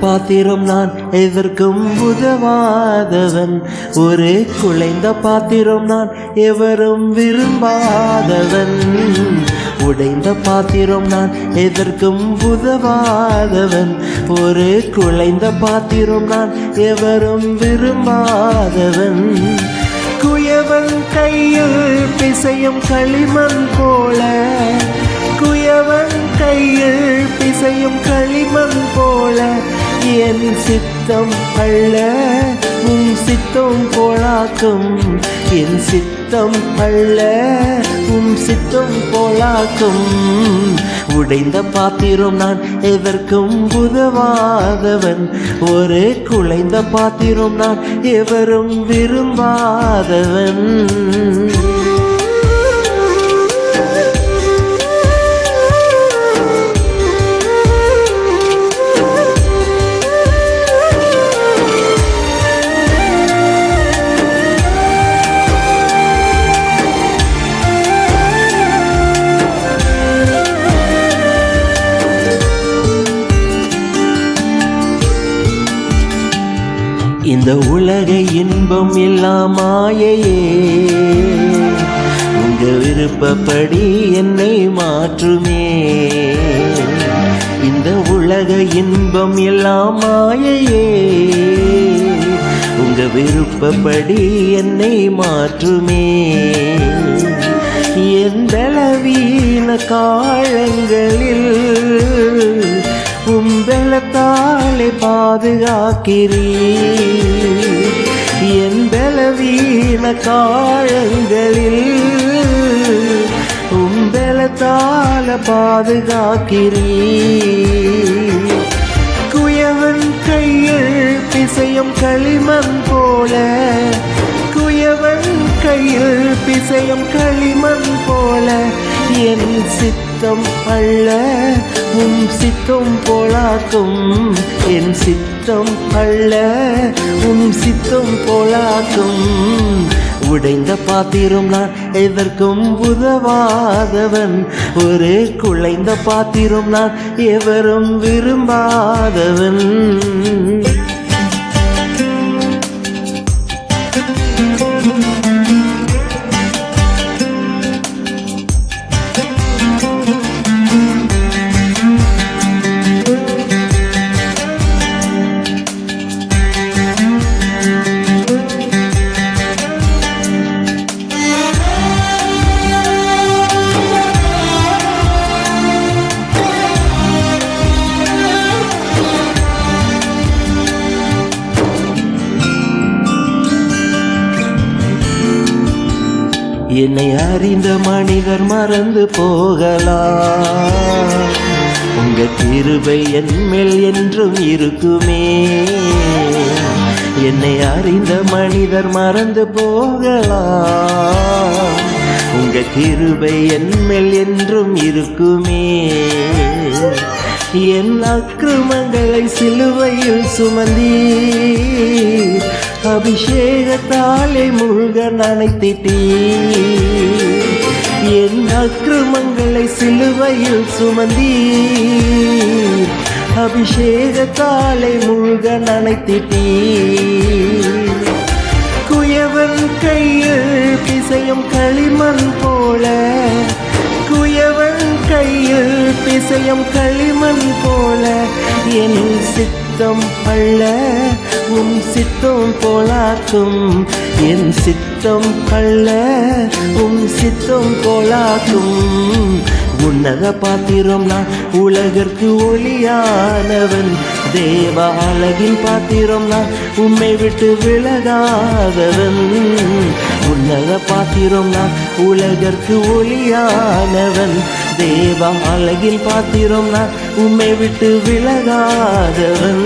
பாத்திரம் நான் எதற்கும் உதவாதவன். ஒரு குலைந்த பாத்திரம் நான் எவரும் விரும்பாதவன். உடைந்த பாத்திரம் நான் எதற்கும் உதவாதவன். ஒரு குலைந்த பாத்திரம் நான் எவரும் விரும்பாதவன். குயவன் கையில் பிசையும் களிமண் போல, குயவன் கையில் பிசையும் களிமண் போல, என் சித்தம் அல்ல உம் சித்தம் போலாக்கும். என் சித்தம் அல்ல உம் சித்தம் போலாக்கும். உடைந்த பாத்திரம் நான் எதற்கும் உதவாதவன். ஒரு குலைந்த பாத்திரம் நான் எவரும் விரும்பாதவன். இந்த உலக இன்பம் எல்லாம் மாயையே, உங்க விருப்பப்படி என்னை மாற்றுமே. இந்த உலக இன்பம் எல்லாம் மாயையே, உங்க விருப்பப்படி என்னை மாற்றுமே. என் பலவீன காலங்களில் உம்பலத்தாலே பாதுகாக்கிறீர். என் பலவீன காலங்களில் உம்பலத்தால பாதுகாக்கிறீர். குயவன் கையில் பிசையும் களிமண் போல, குயவன் கையில் பிசையும் களிமண் போல, என் சித்தம் அல்ல உம் சித்தம் போலாக்கும். என் சித்தம் அல்ல உம் சித்தம் போலாக்கும். உடைந்த பாத்திரம் நான் எதற்கும் உதவாதவன். ஒரு குலைந்த பாத்திரம் நான் எவரும் விரும்பாதவன். என்னை அறிந்த மனிதர் மறந்து போகலாம், உங்க கிருபை என் மேல் என்றும் இருக்குமே. என்னை அறிந்த மனிதர் மறந்து போகலாம், உங்க கிருபை என் மேல் என்றும் இருக்குமே. என் அக்கிரமங்களை சிலுவையில் சுமந்தீர், அபிஷேகத்தாலே முழுக நனைத்திட்டீர். என் அக்கிரமங்களை சிலுவையில் சுமந்தீர், அபிஷேகத்தாலே முழுக நனைத்திட்டீர். குயவன் கையில் பிசையும் களிமண் போல, குயவன் கையில் பிசையும் களிமண் போல, என் சித்தம் அல்ல உம் சித்தம் போலாக்கும். என் சித்தம் அல்ல உம் சித்தம் போலாக்கும். உன்னத பாத்திரம் நான் உலகிற்கு ஒளியானவன். தேவ அழகின் பாத்திரம் நான் உம்மை விட்டு விலகாதவன். உன்னத பாத்திரம் நான் உலகிற்கு ஒளியானவன். தேவ அழகின் பாத்திரம் நான் உம்மை விட்டு விலகாதவன்.